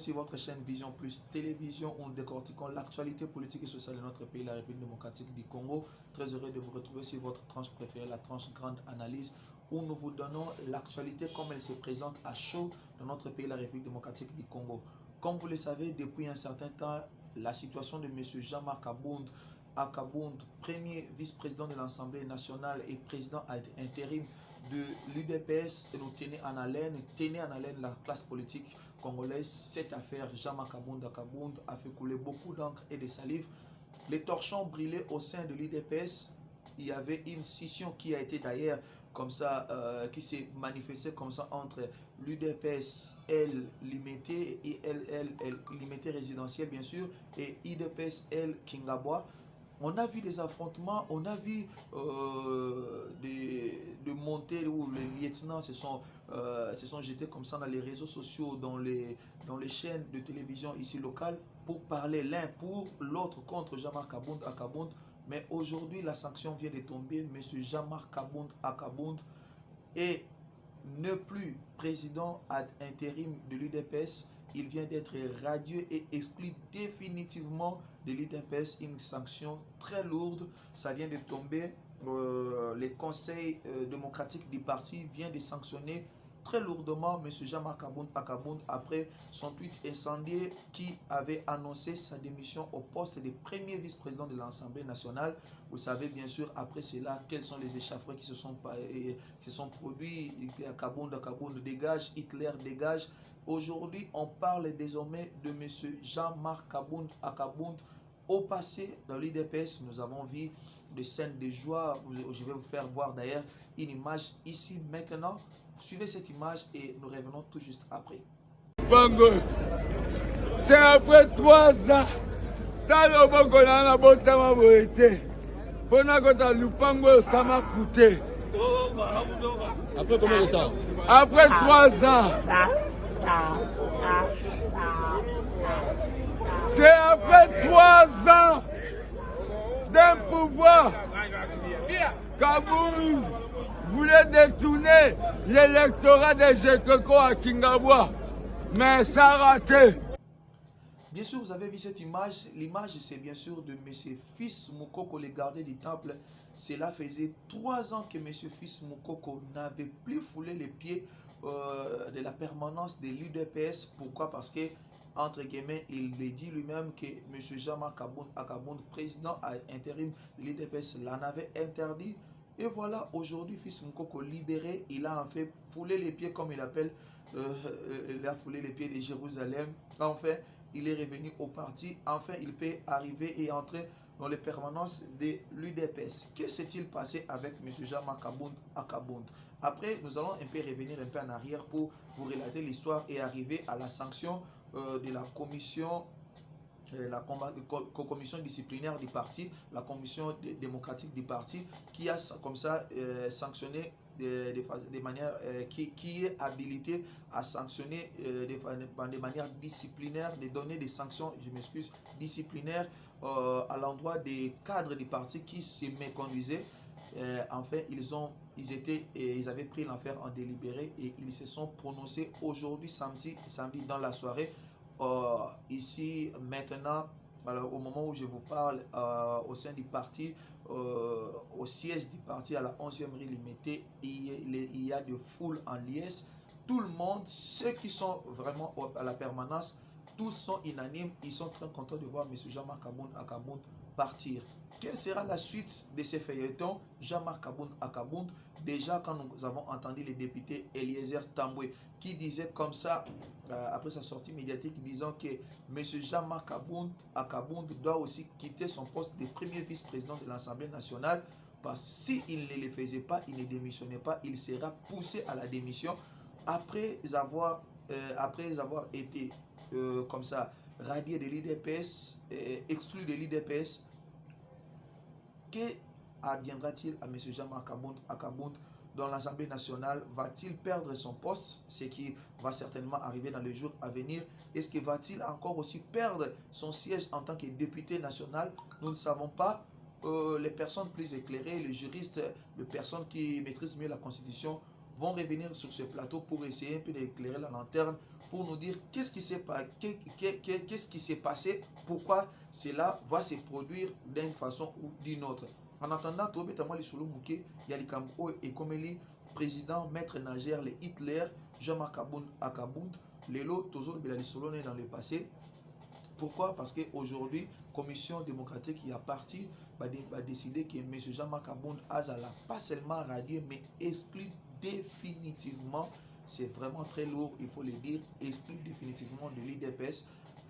sur votre chaîne Vision Plus Télévision où nous décortiquons l'actualité politique et sociale de notre pays, la République démocratique du Congo. Très heureux de vous retrouver sur votre tranche préférée, la tranche Grande Analyse, où nous vous donnons l'actualité comme elle se présente à chaud dans notre pays, la République démocratique du Congo. Comme vous le savez, depuis un certain temps, la situation de M. Jean-Marc Akabound, premier vice-président de l'Assemblée nationale et président intérim de l'UDPS, nous tenait en haleine la classe politique congolaise. Cette affaire, Jean-Marc Akabound, a fait couler beaucoup d'encre et de salive. Les torchons brillaient au sein de l'UDPS. Il y avait une scission qui a été d'ailleurs comme ça, qui s'est manifestée comme ça entre l'UDPS L limité et L limité résidentiel bien sûr et UDPS L Kingabwa. On a vu des affrontements, on a vu des montées où les lieutenants se sont jetés comme ça dans les réseaux sociaux, dans les chaînes de télévision ici locales pour parler l'un pour l'autre contre Jean-Marc Akabound. Mais aujourd'hui, la sanction vient de tomber. M. Jean-Marc Akabound est ne plus président ad intérim de l'UDPS. Il vient d'être radié et exclu définitivement de l'UDPS. Une sanction très lourde. Ça vient de tomber. Les conseils démocratiques du parti viennent de sanctionner très lourdement M. Jean-Marc Akabound après son tweet incendié qui avait annoncé sa démission au poste de premier vice-président de l'Assemblée nationale. Vous savez bien sûr après cela quels sont les échauffourées qui se sont produits. Akabound dégage, Hitler dégage. Aujourd'hui, on parle désormais de M. Jean-Marc Akabound. Au passé, dans l'UDPS, nous avons vu des scènes de joie. Je vais vous faire voir d'ailleurs une image ici maintenant. Suivez cette image et nous revenons tout juste après. C'est après 3 ans. Après combien de temps? Après 3 ans. C'est après 3 ans d'un pouvoir. Kabound voulait détourner l'électorat de Jekoko à Kingabwa, mais ça a raté. Bien sûr, vous avez vu cette image. L'image, c'est bien sûr de M. Fils Moukoko, le gardien du temple. Cela faisait 3 ans que M. Fils Moukoko n'avait plus foulé les pieds de la permanence de l'UDPS. Pourquoi? Parce que, entre guillemets, il le dit lui-même que M. Jean-Marc Akabound, président intérim de l'UDPS, l'en avait interdit. Et voilà, aujourd'hui, Fils Moukoko libéré, il a en fait foulé les pieds, comme il appelle, il a foulé les pieds de Jérusalem. Enfin, il est revenu au parti. Enfin, il peut arriver et entrer dans les permanences de l'UDPS. Que s'est-il passé avec M. Jean-Marc Akabound? Après, nous allons un peu revenir un peu en arrière pour vous relater l'histoire et arriver à la sanction de la commission. La commission disciplinaire du parti, la commission démocratique du parti, qui a comme ça sanctionné de manière qui est habilité à sanctionner de manière disciplinaire, de donner des sanctions, je m'excuse, disciplinaires à l'endroit des cadres du parti qui se méconduisaient. Enfin, ils avaient pris l'affaire en délibéré et ils se sont prononcés aujourd'hui, samedi dans la soirée. Ici maintenant, alors, au moment où je vous parle, au sein du parti, au siège du parti à la 11e rue limitée, il y a de foules en liesse. Tout le monde, ceux qui sont vraiment à la permanence, tous sont unanimes. Ils sont très contents de voir M. Jean-Marc Akabound partir. Quelle sera la suite de ces feuilletons? Jean-Marc Akabound, déjà quand nous avons entendu le député Eliezer Tambwe qui disait comme ça, après sa sortie médiatique, disant que M. Jean-Marc Akabound doit aussi quitter son poste de premier vice-président de l'Assemblée nationale parce que s'il ne le faisait pas, il ne démissionnait pas, il sera poussé à la démission après avoir été comme ça radié de l'UDPS, exclu de l'UDPS. Que adviendra-t-il à M. Jean-Marc Akabound dans l'Assemblée nationale? Va-t-il perdre son poste, ce qui va certainement arriver dans les jours à venir? Est-ce que va-t-il encore aussi perdre son siège en tant que député national? Nous ne savons pas. Les personnes plus éclairées, les juristes, les personnes qui maîtrisent mieux la Constitution vont revenir sur ce plateau pour essayer un peu d'éclairer la lanterne, pour nous dire qu'est-ce qui s'est passé, pourquoi cela va se produire d'une façon ou d'une autre. En attendant, Tobetama Lisolo Mouké, Yalikambo et Komeli, président, maître nageur, le Hitler, Jean-Marc Akabound, Lelo, Tozo Belalisolo dans le passé. Pourquoi? Parce qu'aujourd'hui, Commission démocratique qui a parti va décider que M. Jean-Marc Akabound Azala, pas seulement radié, mais exclu définitivement. C'est vraiment très lourd, il faut le dire, exclu définitivement de l'IDPS,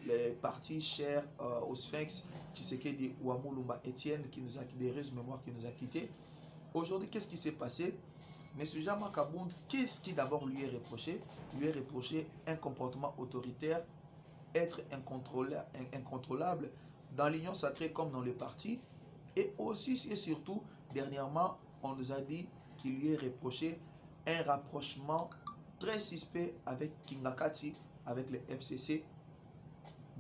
les partis chers au Sphinx, Tshisekedi Ouamouloumba Etienne, qui nous a des mémoire qui nous a quittés. Aujourd'hui, qu'est-ce qui s'est passé? M. Jean-Marc Akabound, qu'est-ce qui d'abord lui est reproché? Lui est reproché un comportement autoritaire, être incontrôlable dans l'union sacrée comme dans le parti. Et aussi et surtout, dernièrement, on nous a dit qu'il lui est reproché un rapprochement très suspect avec Kingakati, avec le FCC.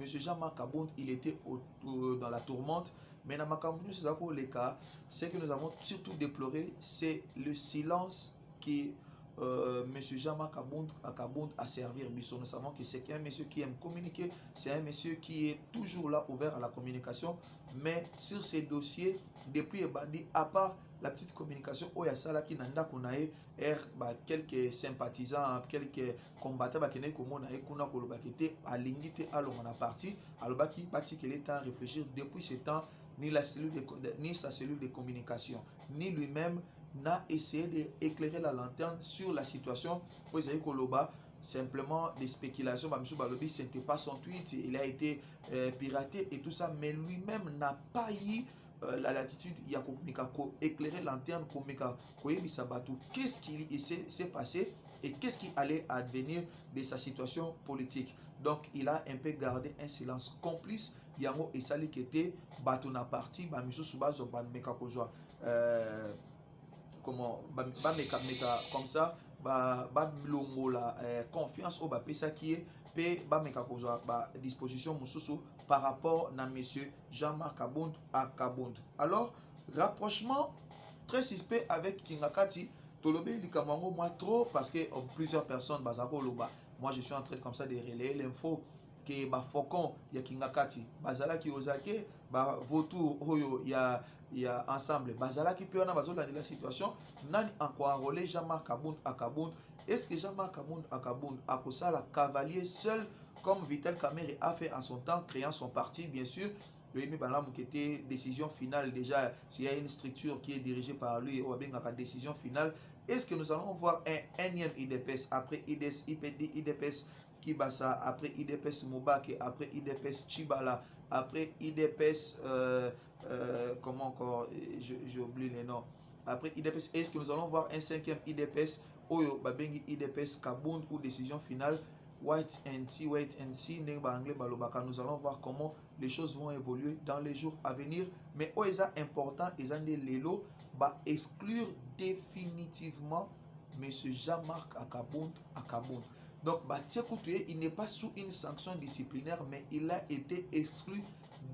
M. Jean-Marc Akabound, il était dans la tourmente. Mais dans le cas, ce que nous avons surtout déploré, c'est le silence qui M. Jean-Marc Akabound a servi. Nous savons que c'est un monsieur qui aime communiquer, c'est un monsieur qui est toujours là, ouvert à la communication. Mais sur ces dossiers, depuis Ebandi, à part la petite communication, Oyasala qui n'a pas quelques sympathisants, quelques combattants qui ont parti, qu'il est temps de réfléchir depuis ce temps, ni sa cellule de communication, ni lui-même n'a essayé d'éclairer la lanterne sur la situation. Simplement des spéculations, ce n'était pas son tweet, il a été piraté et tout ça, mais lui-même n'a pas eu la latitude, il y a éclairer la lanterne, qu'est-ce qui s'est passé et qu'est-ce qui allait advenir de sa situation politique. Donc il a un peu gardé un silence complice. Yango et Sali qui était batona parti, comment comme ça, longola confiance au pesa qui est disposition par rapport à monsieur Jean-Marc Akabound. Alors, rapprochement très suspect avec Kingakati, Tolobe Likamango, moi trop, parce que plusieurs personnes, moi je suis en train comme ça de relayer l'info que Faucon, il y a Kingakati, Bazala qui osake, Vautour, Oyo, il y a ensemble, Bazala qui peut en avoir la situation, Nani encore enrôlé Jean-Marc Akabound. Est-ce que Jean-Marc Akabound a pour ça la cavalier seul, comme Vital Kamerhe a fait en son temps, créant son parti, bien sûr? Qui était décision finale déjà, s'il y a une structure qui est dirigée par lui, ou bien la décision finale. Est-ce que nous allons voir un énième IDPS après IDPS Kibasa, après IDPS Moubake, après IDPS Chibala, après IDPS comment encore, j'ai oublié les noms, après IDPS, est-ce que nous allons voir un cinquième IDPS Oyo Babengi IDPS Kabound ou décision finale? Wait and see, nous allons voir comment les choses vont évoluer dans les jours à venir. Mais oeza important, ils ont des lélo, exclure définitivement M. Jean-Marc Akabound. Donc, il n'est pas sous une sanction disciplinaire, mais il a été exclu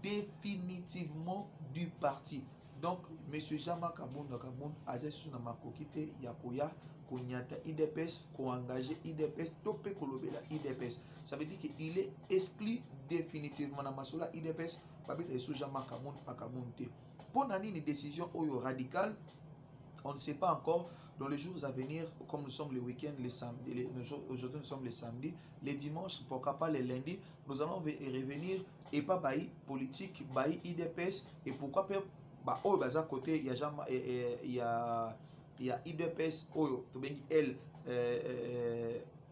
définitivement du parti. Donc, M. Jean-Marc Akabound a été sous la makokite yakoya. Konyata IDPS, engagé IDPS, topé kolobela IDPS. Ça veut dire qu'il est exclu définitivement dans Masola IDPS, Babita et Jean-Marc Akabound. Pour une décision radicale, on ne sait pas encore. Dans les jours à venir, comme nous sommes le week-end, les samedis, aujourd'hui nous sommes les samedis, les dimanches, pourquoi pas les lundis, nous allons revenir et pas bail politique, bail IDPS et pourquoi pas à côté il y a IDPS Oyo, elle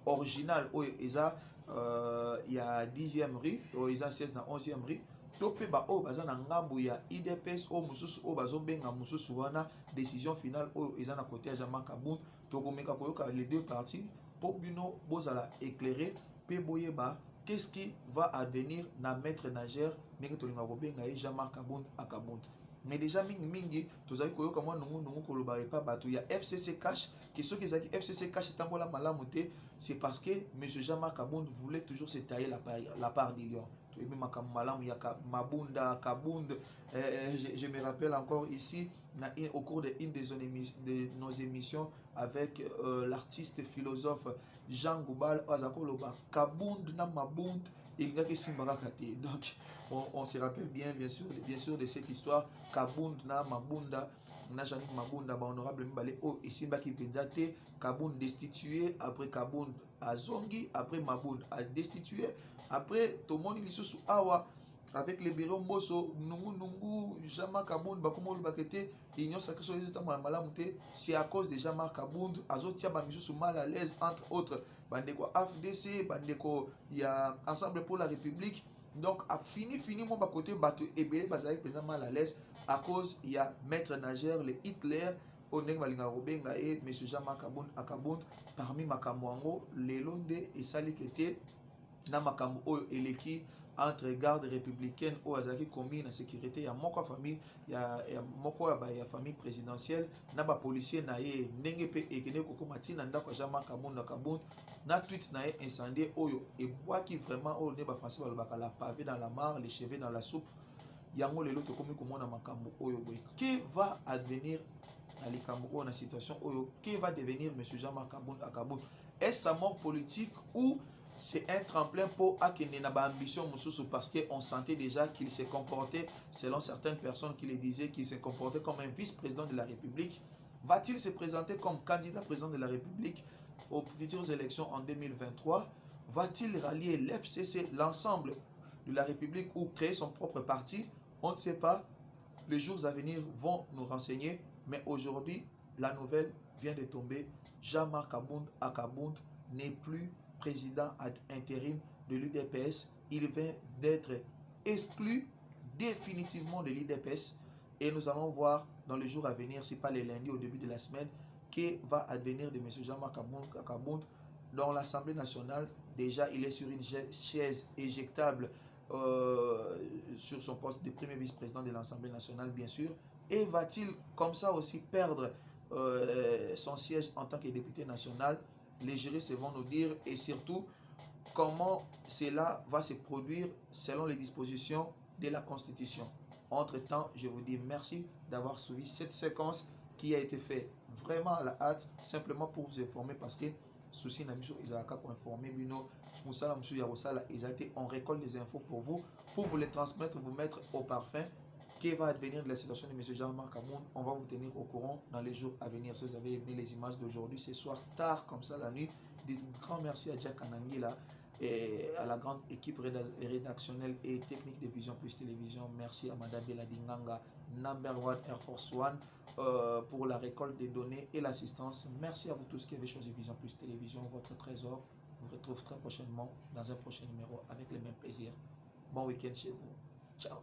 original Oyo, il y a 10e rue, il y a 16 dans 11e rue. Topé Oyo, bazana ngambu ya IDPS o mususu o bazo benga mususu wana décision finale Oyo, ils ont à côté à Jean-Marc Akabound. Tokomeka koyoka les deux parties pour bino bozala éclairer pe boyeba qu'est-ce qui va advenir na maître nageur ndenge tolinga ko benga Jean-Marc Akabound. mais déjà mingi tozali koyoka mwa nungu koloba epa bato ya FCC Cash que ceux qui ezalaki FCC Cash etambola malamu te, c'est parce que monsieur Jean-Marc Kabound voulait toujours se tailler la part du lion. Toyebi makambo malamu ya Mabunda Kabound. Je me rappelle encore ici au cours de une de nos émissions avec l'artiste philosophe Jean Goubal azakoloba Kabound na Mabund ilingaki simbaka te. Donc on se rappelle bien sûr de cette histoire. Kabound na Mabunda na Jean-Luc Mabunda ba honorable Mbale o esimbaki penza te. Kabound destitué, après Kabound azongi, après Mabund a destitué, après tomoni lisusu awa avec les bureaux Mbosso nungu Jean-Marc Kabound bakomolo bakete union sacrée sur les états malamu te, c'est à cause de Jean-Marc Kabound azotia ba misusu mal à l'aise, entre autres bandeko AFDC, bandeko ya Ensemble pour la République. Donc a fini mon ba côté bato ebele bazali penza mal à l'aise à cause il y a maître nageur le Hitler oneng balinga robenga et monsieur Jean-Marc Kabound parmi makambo yango lelo nde esali kete na makambo oyo eleki entre garde républicaine ou azaki commis na sécurité ya moko famille ya moko ya famille présidentielle na ba policier na ye ndenge pe ekene kokoma tina ndako Jean-Marc Kabound na tweet na ye incendie oyo ebwaki vraiment oyo ne ba français balobaka la pavé dans la mare, les cheveux dans la soupe. Yango lelo tokomi komona makambo oyo boye. Que va advenir na likambo oyo na situation oyo? Que va devenir monsieur Jean-Marc Kabound? Est-ce sa mort politique ou c'est un tremplin pour akene na ba ambition mususu, parce qu'on sentait déjà qu'il se comportait, selon certaines personnes qui le disaient, qu'il se comportait comme un vice-président de la République. Va-t-il se présenter comme candidat président de la République aux futures élections en 2023? Va-t-il rallier l'FCC, l'ensemble de la République, ou créer son propre parti? On ne sait pas. Les jours à venir vont nous renseigner. Mais aujourd'hui, la nouvelle vient de tomber. Jean-Marc Kabound n'est plus président ad intérim de l'UDPS. Il vient d'être exclu définitivement de l'UDPS. Et nous allons voir dans les jours à venir, si pas les lundis au début de la semaine, que va advenir de M. Jean-Marc Kabound dans l'Assemblée nationale. Déjà, il est sur une chaise éjectable sur son poste de premier vice-président de l'Assemblée nationale, bien sûr. Et va-t-il comme ça aussi perdre son siège en tant que député national? Les juristes vont nous dire, et surtout comment cela va se produire selon les dispositions de la Constitution. Entre-temps, je vous dis merci d'avoir suivi cette séquence qui a été faite vraiment à la hâte, simplement pour vous informer, parce que souci n'a mis pour informer Bino, on récolte des infos pour vous les transmettre, vous mettre au parfum. Qui va advenir de la situation de M. Jean-Marc Kabound? On va vous tenir au courant dans les jours à venir. Si vous avez aimé les images d'aujourd'hui, ce soir, tard comme ça la nuit, dites un grand merci à Jack Anangila et à la grande équipe rédactionnelle et technique de Vision Plus Télévision. Merci à Madame Beladinganga, Number One Air Force One, pour la récolte des données et l'assistance. Merci à vous tous qui avez choisi Vision Plus Télévision, votre trésor. Je vous retrouve très prochainement dans un prochain numéro avec le même plaisir. Bon week-end chez vous. Ciao.